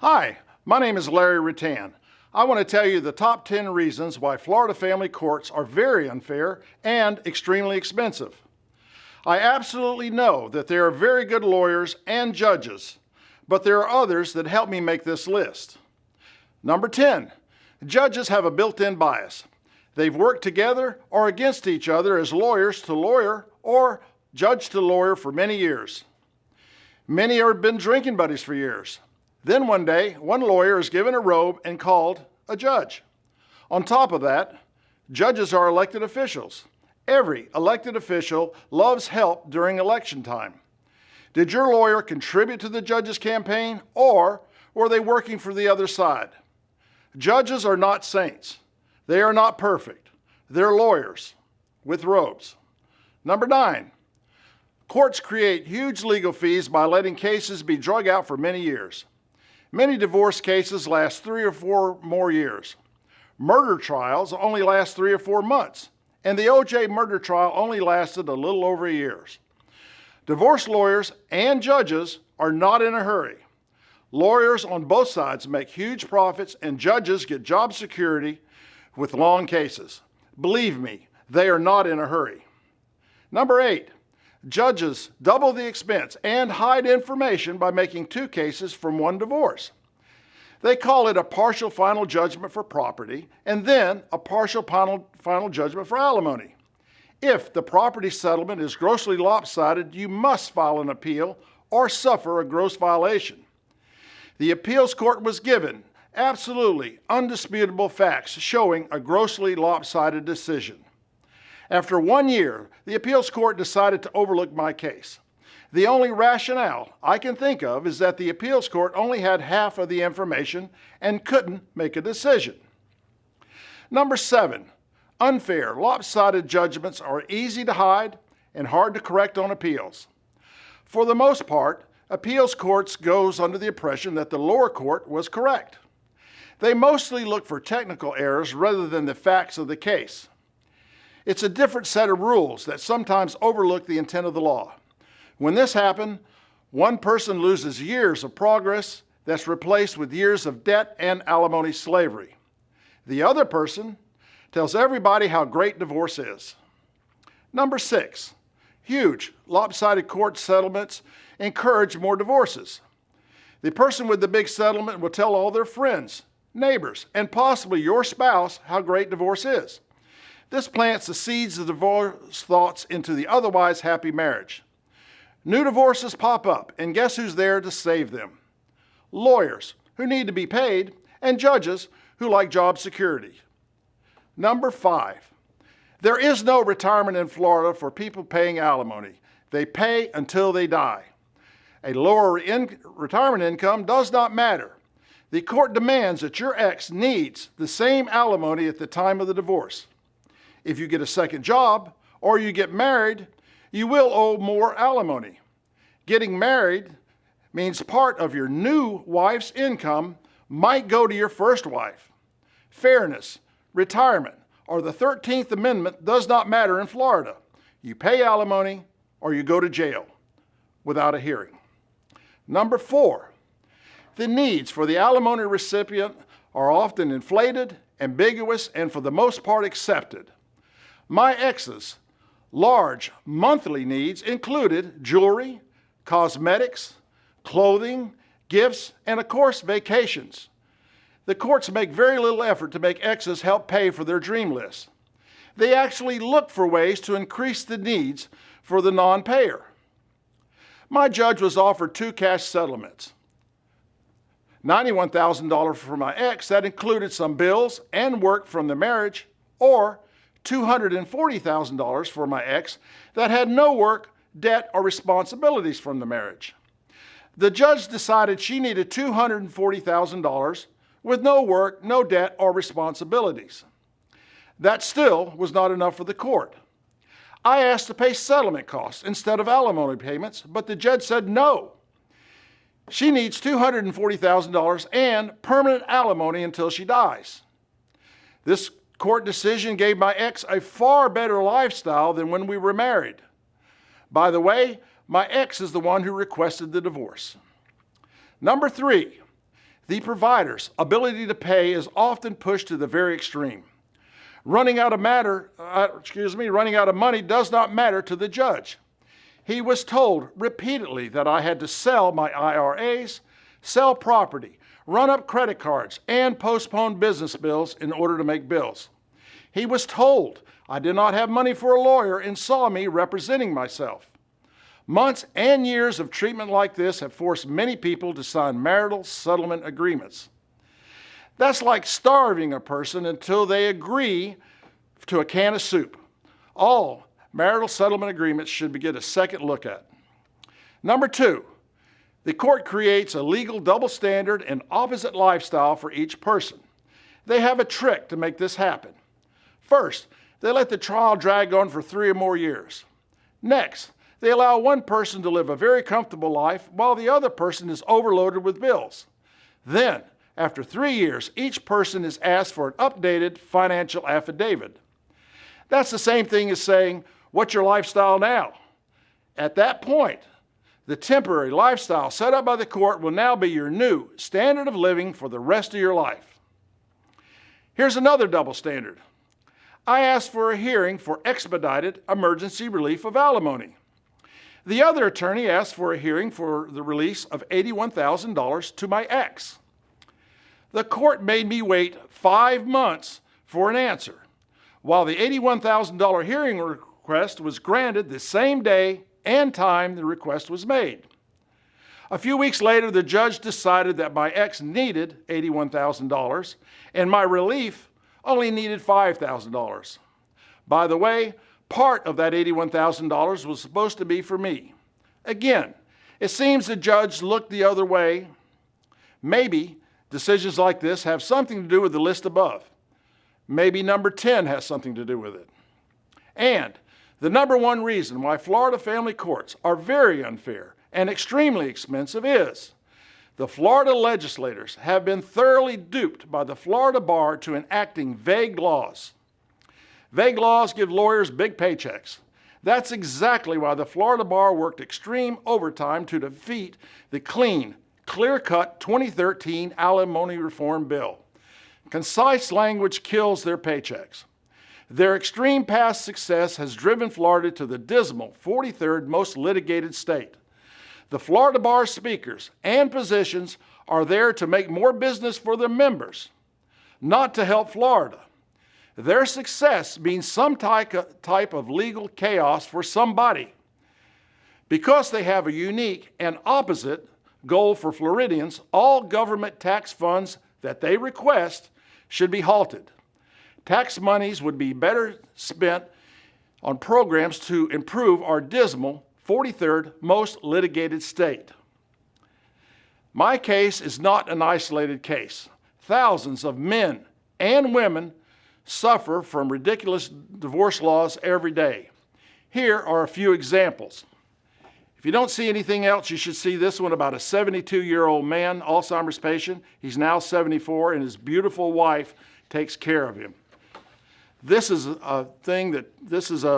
Hi, my name is Larry Rattan. I want to tell you the top 10 reasons why Florida family courts are very unfair and extremely expensive. I absolutely know that there are very good lawyers and judges, but there are others that help me make this list. Number 10, judges have a built-in bias. They've worked together or against each other as lawyers to lawyer or judge to lawyer for many years. Many have been drinking buddies for years. Then one day, one lawyer is given a robe and called a judge. On top of that, judges are elected officials. Every elected official loves help during election time. Did your lawyer contribute to the judge's campaign, or were they working for the other side? Judges are not saints. They are not perfect. They're lawyers with robes. Number 9, courts create huge legal fees by letting cases be drug out for many years. Many divorce cases last 3 or 4 more years. Murder trials only last 3 or 4 months, and the O.J. murder trial only lasted a little over a year. Divorce lawyers and judges are not in a hurry. Lawyers on both sides make huge profits, and judges get job security with long cases. Believe me, they are not in a hurry. Number 8, judges double the expense and hide information by making 2 cases from one divorce. They call it a partial final judgment for property and then a partial final judgment for alimony. If the property settlement is grossly lopsided, you must file an appeal or suffer a gross violation. The appeals court was given absolutely undisputable facts showing a grossly lopsided decision. After 1 year, the appeals court decided to overlook my case. The only rationale I can think of is that the appeals court only had half of the information and couldn't make a decision. Number 7, unfair, lopsided judgments are easy to hide and hard to correct on appeals. For the most part, appeals courts goes under the impression that the lower court was correct. They mostly look for technical errors rather than the facts of the case. It's a different set of rules that sometimes overlook the intent of the law. When this happens, one person loses years of progress that's replaced with years of debt and alimony slavery. The other person tells everybody how great divorce is. Number 6, huge lopsided court settlements encourage more divorces. The person with the big settlement will tell all their friends, neighbors, and possibly your spouse how great divorce is. This plants the seeds of divorce thoughts into the otherwise happy marriage. New divorces pop up, and guess who's there to save them? Lawyers, who need to be paid, and judges who like job security. Number 5, there is no retirement in Florida for people paying alimony. They pay until they die. A lower retirement income does not matter. The court demands that your ex needs the same alimony at the time of the divorce. If you get a second job or you get married, you will owe more alimony. Getting married means part of your new wife's income might go to your first wife. Fairness, retirement, or the 13th Amendment does not matter in Florida. You pay alimony or you go to jail without a hearing. Number 4, the needs for the alimony recipient are often inflated, ambiguous, and for the most part accepted. My ex's large monthly needs included jewelry, cosmetics, clothing, gifts, and of course, vacations. The courts make very little effort to make exes help pay for their dream list. They actually look for ways to increase the needs for the non-payer. My judge was offered 2 cash settlements. $91,000 for my ex, that included some bills and work from the marriage, or $240,000 for my ex that had no work, debt, or responsibilities from the marriage. The judge decided she needed $240,000 with no work, no debt, or responsibilities. That still was not enough for the court. I asked to pay settlement costs instead of alimony payments, but the judge said no. She needs $240,000 and permanent alimony until she dies. This court decision gave my ex a far better lifestyle than when we were married. By the way, my ex is the one who requested the divorce. Number 3, The provider's ability to pay is often pushed to the very extreme. Running out of money does not matter to the judge. He was told repeatedly that I had to sell my IRAs, sell property, run up credit cards, and postpone business bills in order to make bills. He was told I did not have money for a lawyer and saw me representing myself. Months and years of treatment like this have forced many people to sign marital settlement agreements. That's like starving a person until they agree to a can of soup. All marital settlement agreements should get a second look at. Number 2, the court creates a legal double standard and opposite lifestyle for each person. They have a trick to make this happen. First, they let the trial drag on for 3 or more years. Next, they allow one person to live a very comfortable life while the other person is overloaded with bills. Then, after 3 years, each person is asked for an updated financial affidavit. That's the same thing as saying, "What's your lifestyle now?" At that point, the temporary lifestyle set up by the court will now be your new standard of living for the rest of your life. Here's another double standard. I asked for a hearing for expedited emergency relief of alimony. The other attorney asked for a hearing for the release of $81,000 to my ex. The court made me wait 5 months for an answer, while the $81,000 hearing request was granted the same day and time the request was made. A few weeks later, the judge decided that my ex needed $81,000 and my relief only needed $5,000. By the way, part of that $81,000 was supposed to be for me. Again, it seems the judge looked the other way. Maybe decisions like this have something to do with the list above. Maybe number 10 has something to do with it. And the number one reason why Florida family courts are very unfair and extremely expensive is the Florida legislators have been thoroughly duped by the Florida bar to enacting vague laws. Vague laws give lawyers big paychecks. That's exactly why the Florida bar worked extreme overtime to defeat the clean, clear-cut 2013 alimony reform bill. Concise language kills their paychecks. Their extreme past success has driven Florida to the dismal 43rd most litigated state. The Florida bar speakers and positions are there to make more business for their members, not to help Florida. Their success means some type of legal chaos for somebody. Because they have a unique and opposite goal for Floridians, all government tax funds that they request should be halted. Tax monies would be better spent on programs to improve our dismal 43rd most litigated state. My case is not an isolated case. Thousands of men and women suffer from ridiculous divorce laws every day. Here are a few examples. If you don't see anything else, you should see this one about a 72-year-old man, Alzheimer's patient. He's now 74, and his beautiful wife takes care of him. This is a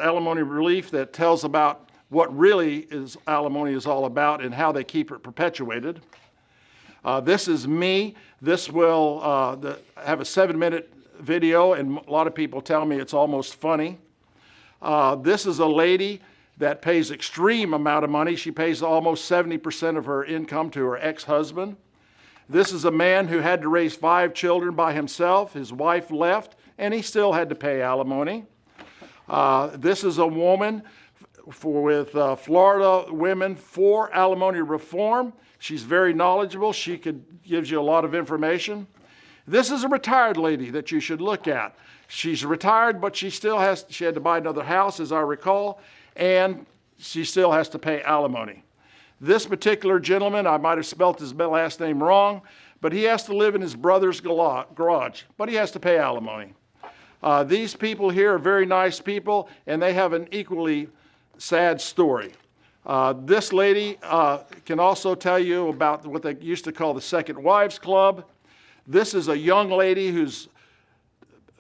alimony relief that tells about what really alimony is all about and how they keep it perpetuated. This is me. This will have a 7-minute video, and a lot of people tell me it's almost funny. This is a lady that pays extreme amount of money. She pays almost 70% of her income to her ex-husband. This is a man who had to raise 5 children by himself. His wife left, and he still had to pay alimony. This is a woman with Florida Women for Alimony Reform. She's very knowledgeable. She gives you a lot of information. This is a retired lady that you should look at. She's retired, but she had to buy another house, as I recall, and she still has to pay alimony. This particular gentleman, I might have spelt his last name wrong, but he has to live in his brother's garage, but he has to pay alimony. These people here are very nice people, and they have an equally sad story. This lady can also tell you about what they used to call the Second Wives Club. This is a young lady whose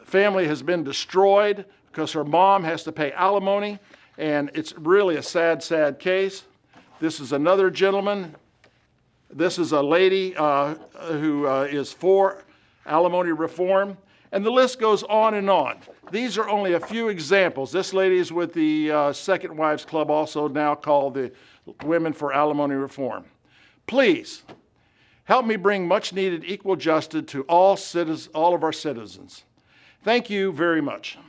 family has been destroyed because her mom has to pay alimony, and it's really a sad, sad case. This is another gentleman. This is a young lady whose family has been destroyed because her mom has to pay alimony, and it's really a sad, sad case. This is another gentleman. This is another gentleman This is a lady who is for alimony reform, and the list goes on and on. These are only a few examples. This lady is with the Second Wives Club, also now called the Women for Alimony Reform. Please, help me bring much needed equal justice to all of our citizens. Thank you very much.